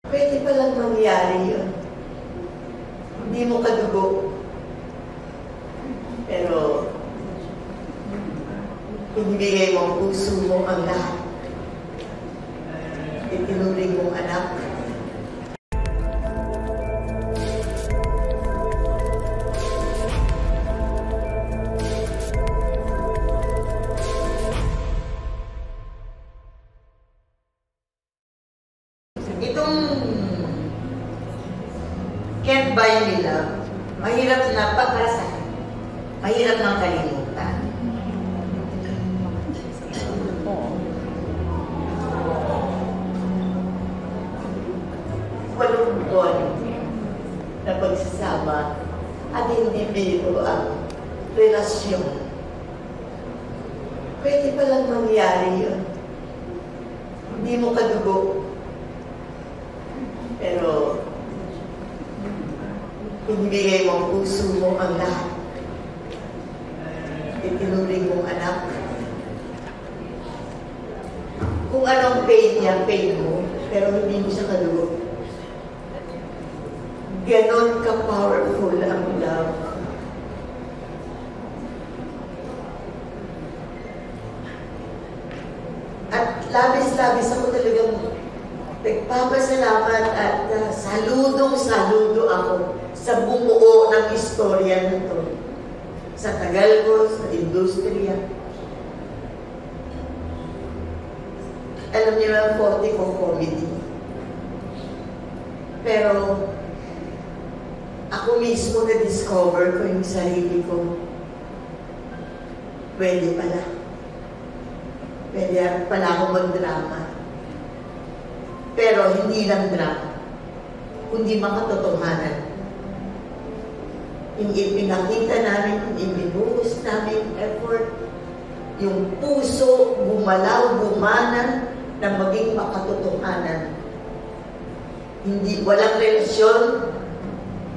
Pwede palang mangyari yun. Hindi mo kadugo. Pero, pinibigay mo ang puso mo ang lahat. Itinuring mong anak. Itong Can't Buy Me Love, mahirap na pag-asa. Mahirap ng kalimutan. Walong buwan na pagsasama at hindi biro ang relasyon. Pwede palang mangyari yun. Hindi mo kadugo. Pero, pinibigay mo ang puso mo ang lahat. Itinuring mong anak. Kung anong pain niya, pain mo, pero hindi mo siya kadugo. Ganon ka-powerful ang love. At labis-labis ako talagang nagpapasalamat at saludong-saludo ako sa bumuo ng istorya na ito. Sa tagal ko, sa industriya. Alam niyo ang 40 kong comedy. Pero, ako mismo na-discover ko yung sarili ko. Pwede pala. Pwede pala ako mag-drama. Pero hindi lang drama, kundi makatotohanan. Yung ipinakita namin, yung ibinuhos namin effort, yung puso, gumalaw, gumana, na maging makatotohanan. Hindi, walang relasyon,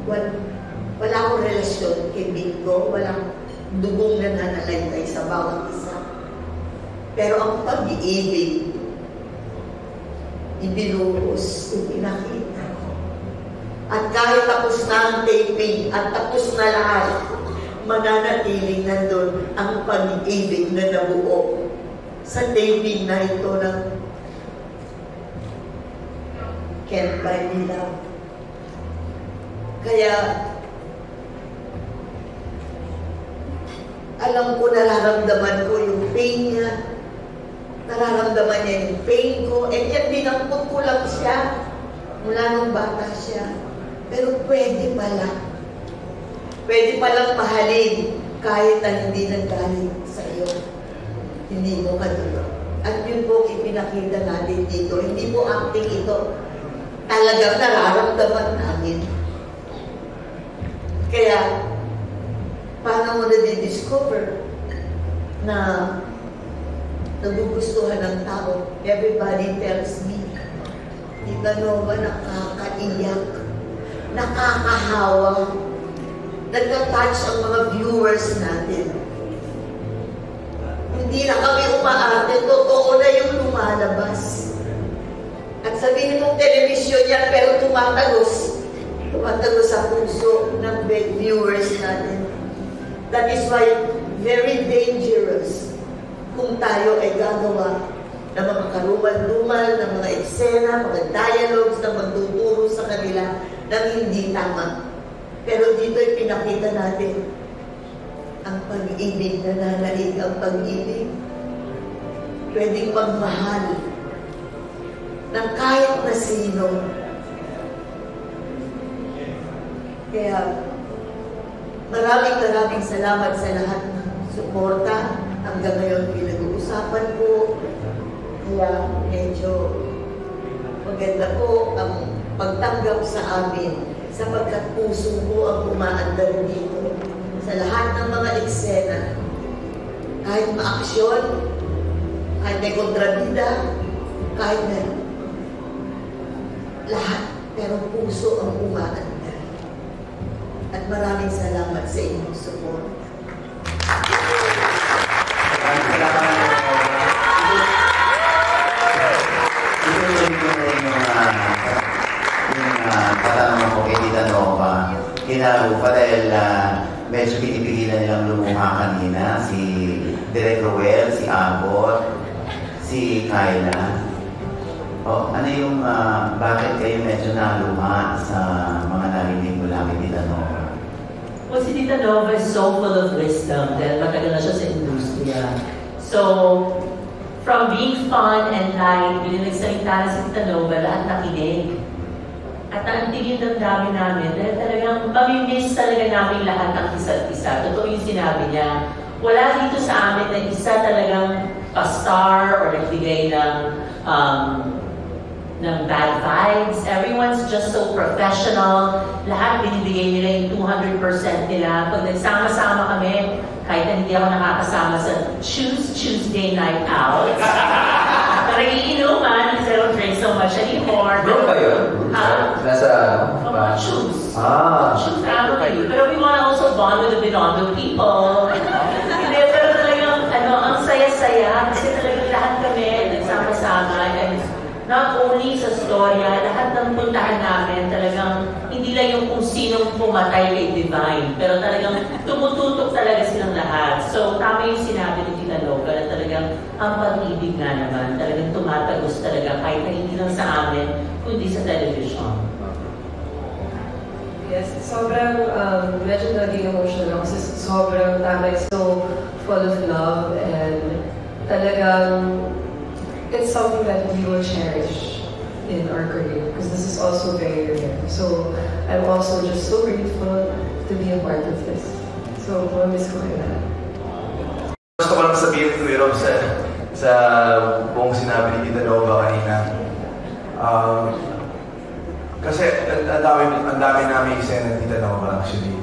wala akong relasyon kay Bingo, walang dugong nananalaytay sa bawat isa. Pero ang pag-iibig, ibinuhos, ipinakita ko. At kahit tapos na ang taping at tapos na lahat, mananatiling nandun ang pag-ibig na nabuo sa taping na ito ng Can't Buy Me Love. Kaya, alam ko, nararamdaman ko yung pain niya. Nararamdaman niya yung pain ko. And yet, dinampot ko lang siya mula nung bata siya. Pero pwede pala. Pwede palang mahalin kahit na hindi nanggaling sa iyo. Hindi mo kadugo. At yun po ipinakita natin dito. Hindi po acting ito. Talagang nararamdaman namin. Kaya, paano mo na-discover na nagugustuhan ng tao? Everybody tells me, Tita Nova, nakakaiyak, nakakahawa, nagka-touch ang mga viewers natin. Hindi na kami umaarte, totoo na yung lumalabas. At sabihin mong telebisyon yan, pero tumatagos sa puso ng viewers natin. That is why, very dangerous kung tayo ay gagawa ng mga karumal-dumal, ng mga eksena, mga dialogues na magtuturo sa kanila ng hindi tama. Pero dito ay pinakita natin ang pag-ibig, nananaig ang pag-ibig. Pwedeng magmahal ng kahit na sino. Kaya, maraming salamat sa lahat ng suporta. Hanggang ngayon pinag-uusapan po. Kaya medyo maganda po ang pagtanggap sa amin sapagkat puso po ang umaandar dito sa lahat ng mga eksena. Kahit ma-aksyon, kahit may kontrabida, kahit na lahat, pero puso ang umaandar. At maraming salamat sa inyong support. katanungan ko kay Tita Nova, kinaro pa dahil medyo pinipigilan nilang lumuha kanina, si Direk Roel, si Abot, si Kyla. Ano yung bakit kayo medyo naluha sa mga narinig mo lang kay Tita Nova? Well, si Tita Nova is so full of wisdom dahil matagal na siya sa industriya. So, from being fun and light, binilagsalita na si Tita Nova, lahat nakinig. At naantigin ng dami namin dahil talagang mamimiss talaga namin lahat ang isa't isa. Totoo yung sinabi niya. Wala dito sa amin na isa talagang pa-star or nagbigay ng bad vibes. Everyone's just so professional. Lahat binibigay nila yung 200% nila. Pag nagsama-sama kami, kahit na hindi ako nakakasama sa Tuesday night out. Nagiinuman kasi I don't drink so much anymore. Bro ba yun? Ha? Nasa... Choose. Choose family. Pero we want to also bond with the Binondo people. Hindi, pero talagang, ang saya-saya. Kasi talagang lahat kami nagsama-sama. And not only sa storya, lahat ng puntahan namin, talagang hindi lang yung kung sinong pumatay kay Divine, pero talagang tumututok talaga silang lahat. So, tama yung sinabi ni Tita Nova na talagang ang pag-ibig nga naman, talagang tumatagos talaga kahit na hindi lang sa amin, kundi sa television. Yes, sobrang medyo naging emotional kasi sobrang tama, so full of love and talagang it's something that we will cherish in our career because this is also very rare. So I'm also just so grateful to be a part of this. So miss ko kayo na. Gusto ko lang sabihin to Rob sa buong sinabi ni Tita Nova kanina. Kasi ang dami namin eksena ni Tita Nova actually.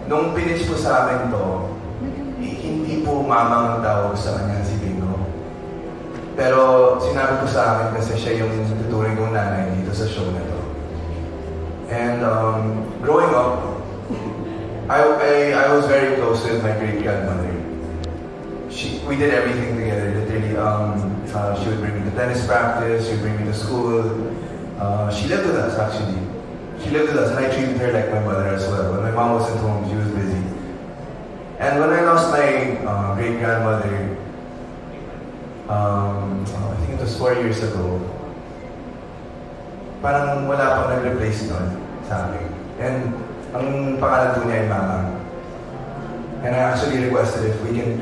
Nung pinitch po sa amin to, hindi po mamang ang tawag sa kanya si Bingo. Pero sinabi ko sa akin kasi siya yung tuturing kong nanay dito sa show na to. And growing up, I was very close with my great-grandmother. We did everything together, literally. She would bring me to tennis practice, she would bring me to school. She lived with us, actually. She lived with us, and I treated her like my mother as well. When my mom wasn't home, she was busy. And when I lost my great-grandmother, I think it was 4 years ago, parang wala pang nag-replace nun sa akin. And ang pangalan po niya ay Mamang. And I actually requested if we can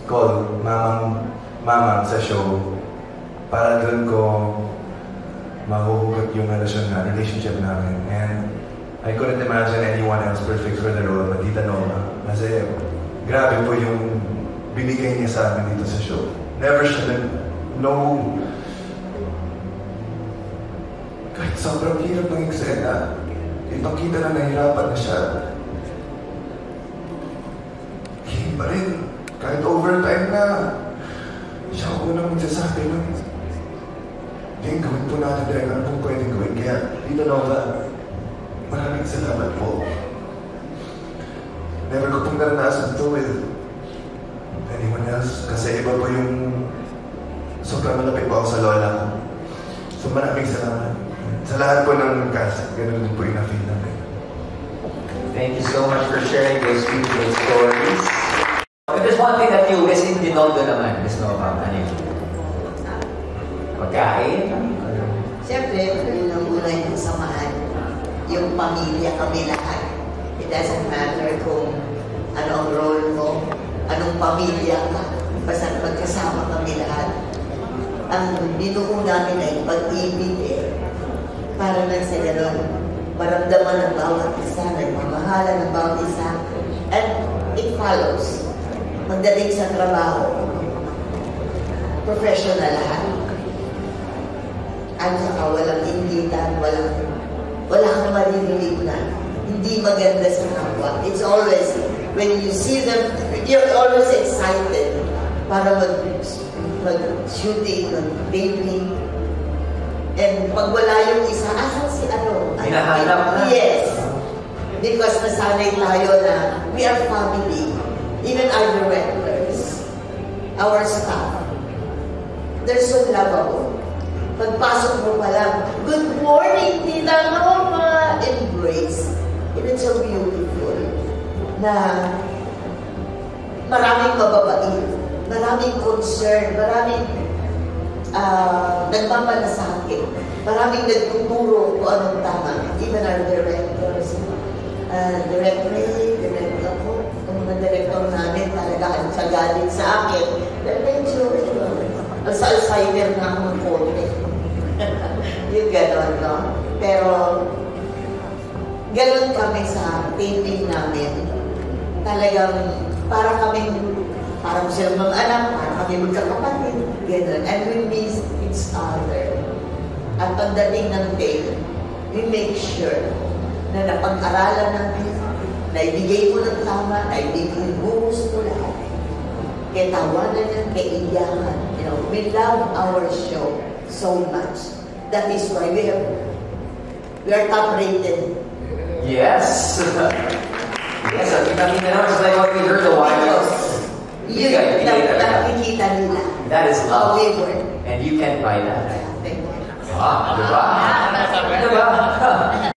call Mamang sa show para doon ko mahuhugot yung relationship namin. And I couldn't imagine anyone else perfect for the role but Tita Nova. Kasi grabe po yung binigay niya sa amin dito sa show. Never siya kahit sobrang hirap ng eksena, ipakita na nahirapan na siya. Hindi pa rin, kahit overtime na, siya ako unang magsasabi ng gawin po natin dahil ano pong pwedeng gawin. Kaya, Tita Nova, maraming salamat po. Never ko pong naranasan to with anyone else. Kasi iba po yung sobrang malapit po ako sa lola ko. So maraming salamat. Sa lahat po ng cast, ganun din po yung na-feel namin. Thank you so much for sharing those beautiful stories. But there's one thing that you miss in Binondo naman, Miss Nova. Ano yun? Pagkain? Siyempre, yun ang una yung samahan. Yung pamilya kami lahat. It doesn't matter kung ano ang role mo, anong pamilya ka, basta magkasama kami lahat. Ang binuo namin ay pag-ibig para lang sa gano'n, maramdaman ng bawat isa, nagmamahalan ng bawat isa, and it follows. Pagdating sa trabaho, professional lahat. At saka walang ingitan, wala kang maririnig na hindi maganda sa kapwa. It's always, when you see them, you're always excited para mag-shooting, mag-taping. And pag wala yung isa, asan si ano? Hinahanap na? Yes. Because nasanay tayo na we are family. Even our directors, our staff, they're so lovable. Pagpasok mo pa lang, good morning, Tita Noma! Embrace. And it's so beautiful na maraming mababait, maraming concern, maraming nagmamalasakit, maraming nagtuturo kung anong tama. Even our directors, director ko, ang mga director namin talaga ang tsagalit sa akin. Pero medyo, sa Alzheimer na ako ng konti. Yung gano'n, no? Pero, gano'n kami sa taping namin. Talagang, parang silang mga anak, parang kami magkakapatid, gano'n. And we miss each other. At pagdating ng day, we make sure na napag-aralan namin, naibigay mo ng tama, naibigay mo gusto lahat. Kaya tawanan yan, kaya iyakan. You know, we love our show so much. That is why we are top rated. Yes. Yes, I mean, it's like what we heard a while ago. Nakikita nila. That is love. However, And you can't buy that. thank you. Diba? Diba?